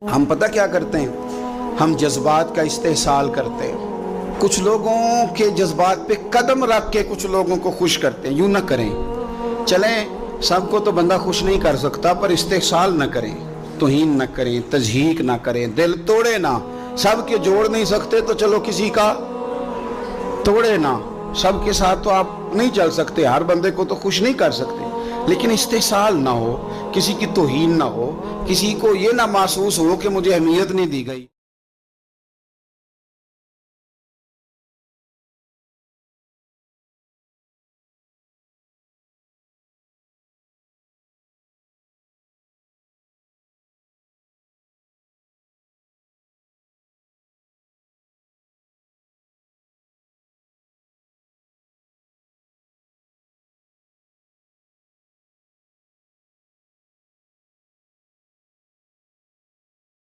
हम पता क्या करते हैं, हम जज्बात का इस्तेहसाल करते हैं। कुछ लोगों के जज्बात पे कदम रख के कुछ लोगों को खुश करते हैं। यूं ना करें। चलें, सबको तो बंदा खुश नहीं कर सकता, पर इस्तेहसाल ना करें, तौहीन ना करें, तजहीक ना करें, दिल तोड़े ना। सबके जोड़ नहीं सकते तो चलो किसी का तोड़े ना। सबके साथ तो आप नहीं चल सकते, हर बंदे को तो खुश नहीं कर सकते, लेकिन इस्तेहसाल ना हो, किसी की तौहीन ना हो, किसी को ये ना महसूस हो कि मुझे अहमियत नहीं दी गई।